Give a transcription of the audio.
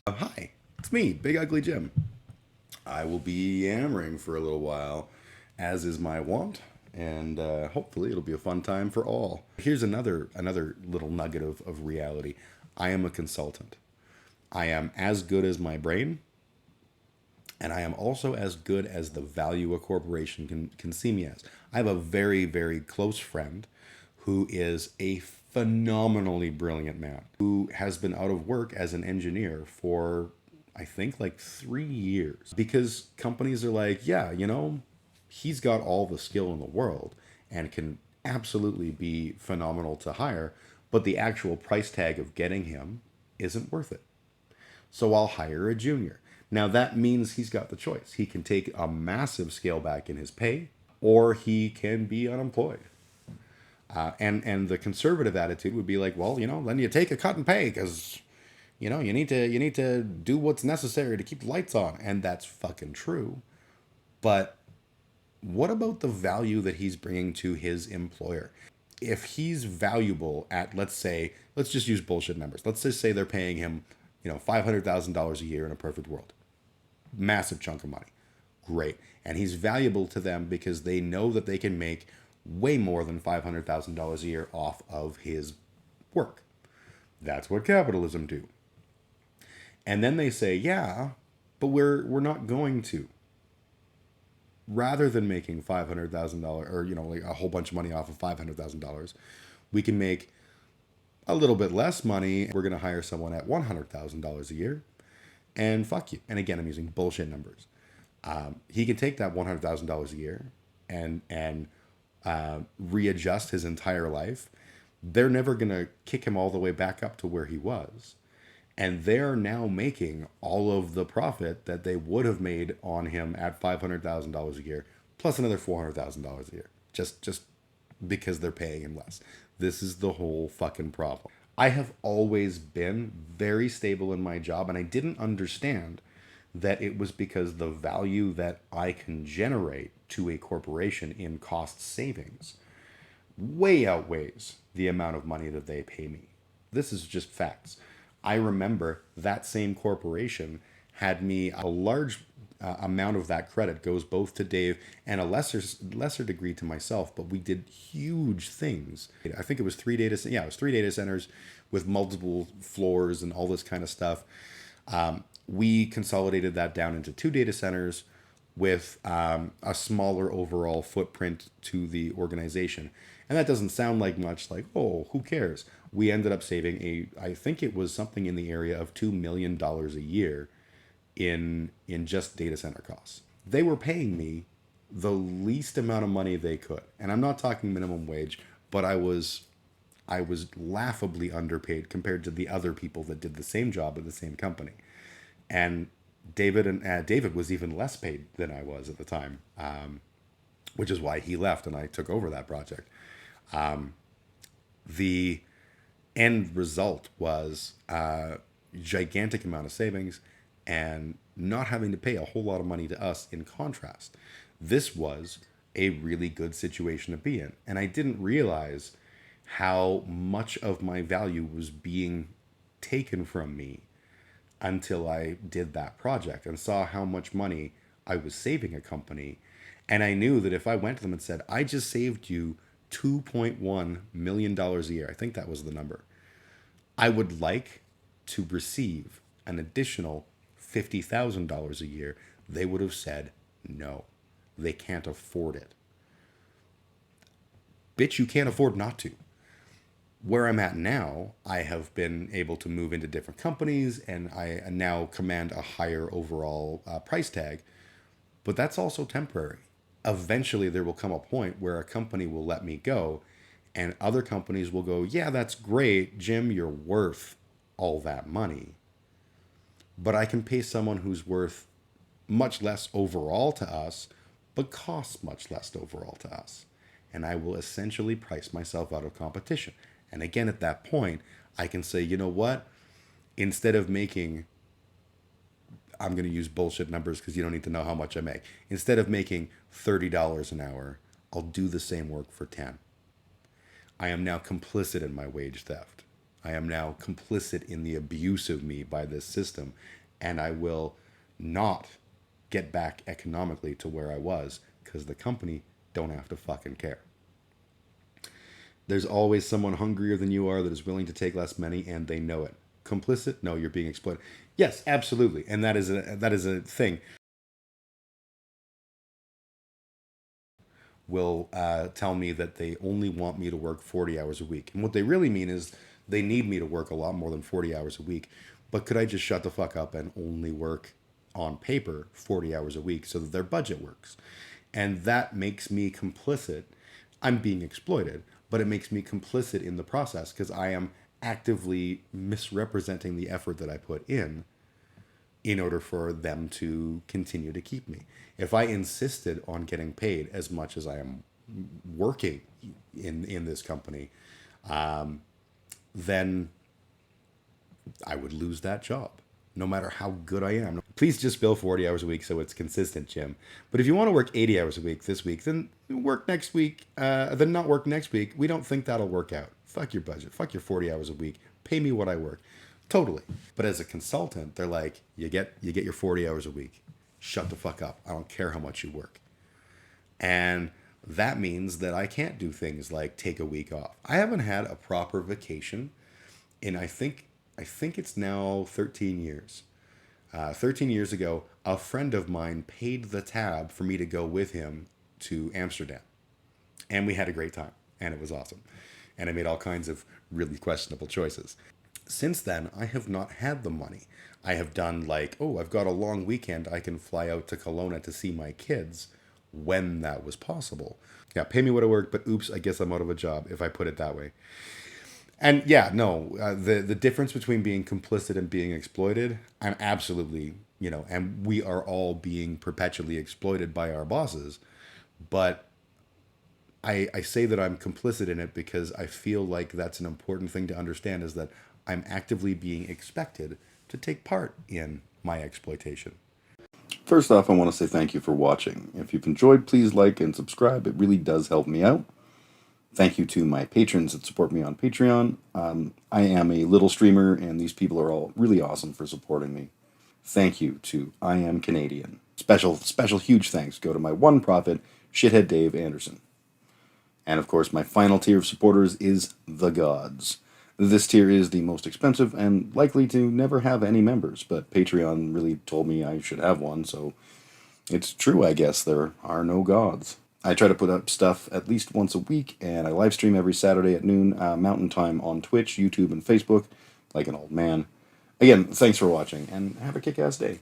Hi, it's me, Big Ugly Jim. I will be yammering for a little while, as is my wont, and hopefully it'll be a fun time for all. Here's another little nugget of reality. I am a consultant. I am as good as my brain, and I am also as good as the value a corporation can see me as. I have a very close friend who is a phenomenally brilliant man who has been out of work as an engineer for, I think, like 3 years because companies are like, yeah, he's got all the skill in the world and can absolutely be phenomenal to hire, but the actual price tag of getting him isn't worth it. So I'll hire a junior. Now that means he's got the choice. He can take a massive scale back in his pay, or he can be unemployed. And the conservative attitude would be like, well, then you take a cut and pay because you need to do what's necessary to keep the lights on, and that's fucking true. But what about the value that he's bringing to his employer? If he's valuable at, let's just use bullshit numbers. Let's just say they're paying him, $500,000 a year in a perfect world. Massive chunk of money. Great. And he's valuable to them because they know that they can make way more than $500,000 a year off of his work. That's what capitalism do. And then they say, yeah, but we're not going to. Rather than making $500,000 or like a whole bunch of money off of $500,000, we can make a little bit less money. We're going to hire someone at $100,000 a year, and fuck you. And again, I'm using bullshit numbers. He can take that $100,000 a year and readjust his entire life. They're never going to kick him all the way back up to where he was. And they're now making all of the profit that they would have made on him at $500,000 a year, plus another $400,000 a year, just because they're paying him less. This is the whole fucking problem. I have always been very stable in my job, and I didn't understand that it was because the value that I can generate to a corporation in cost savings way outweighs the amount of money that they pay me. This is just facts. I remember that same corporation had me a large amount of that credit goes both to Dave and a lesser degree to myself, but we did huge things. I think it was it was 3 data centers with multiple floors and all this kind of stuff. We consolidated that down into 2 data centers with a smaller overall footprint to the organization. And that doesn't sound like much, like, oh, who cares? We ended up saving I think it was something in the area of $2 million a year in just data center costs. They were paying me the least amount of money they could. And I'm not talking minimum wage, but I was laughably underpaid compared to the other people that did the same job at the same company. And David was even less paid than I was at the time, which is why he left and I took over that project. The end result was a gigantic amount of savings and not having to pay a whole lot of money to us in contrast. This was a really good situation to be in. And I didn't realize how much of my value was being taken from me until I did that project and saw how much money I was saving a company. And I knew that if I went to them and said, I just saved you $2.1 million a year, I think that was the number, I would like to receive an additional $50,000 a year, they would have said no. They can't afford it. Bitch, you can't afford not to. Where I'm at now, I have been able to move into different companies and I now command a higher overall price tag, but that's also temporary. Eventually, there will come a point where a company will let me go and other companies will go, yeah, that's great, Jim, you're worth all that money. But I can pay someone who's worth much less overall to us, but costs much less overall to us. And I will essentially price myself out of competition. And again, at that point, I can say, you know what? Instead of making, I'm going to use bullshit numbers because you don't need to know how much I make. Instead of making $30 an hour, I'll do the same work for 10. I am now complicit in my wage theft. I am now complicit in the abuse of me by this system, and I will not get back economically to where I was because the company don't have to fucking care. There's always someone hungrier than you are that is willing to take less money, and they know it. Complicit? No, you're being exploited. Yes, absolutely, and that is a thing. Will tell me that they only want me to work 40 hours a week, and what they really mean is they need me to work a lot more than 40 hours a week. But could I just shut the fuck up and only work on paper 40 hours a week so that their budget works? And that makes me complicit. I'm being exploited, but it makes me complicit in the process because I am actively misrepresenting the effort that I put in order for them to continue to keep me. If I insisted on getting paid as much as I am working in this company, then I would lose that job, no matter how good I am. Please just bill 40 hours a week so it's consistent, Jim. But if you want to work 80 hours a week this week, then work next week, then not work next week. We don't think that'll work out. Fuck your budget. Fuck your 40 hours a week. Pay me what I work. Totally. But as a consultant, they're like, you get your 40 hours a week. Shut the fuck up. I don't care how much you work. And that means that I can't do things like take a week off. I haven't had a proper vacation in I think it's now 13 years. 13 years ago, a friend of mine paid the tab for me to go with him to Amsterdam. And we had a great time. And it was awesome. And I made all kinds of really questionable choices. Since then, I have not had the money. I have done like, oh, I've got a long weekend. I can fly out to Kelowna to see my kids when that was possible. Yeah, pay me what I work, but oops, I guess I'm out of a job if I put it that way. And yeah, no, the difference between being complicit and being exploited, I'm absolutely, and we are all being perpetually exploited by our bosses. But I say that I'm complicit in it because I feel like that's an important thing to understand is that I'm actively being expected to take part in my exploitation. First off, I want to say thank you for watching. If you've enjoyed, please like and subscribe. It really does help me out. Thank you to my patrons that support me on Patreon. I am a little streamer, and these people are all really awesome for supporting me. Thank you to I Am Canadian. Special huge thanks go to my one prophet, Shithead Dave Anderson. And of course, my final tier of supporters is the Gods. This tier is the most expensive and likely to never have any members, but Patreon really told me I should have one, so it's true, I guess. There are no gods. I try to put up stuff at least once a week, and I live stream every Saturday at noon Mountain Time on Twitch, YouTube, and Facebook, like an old man. Again, thanks for watching, and have a kick-ass day.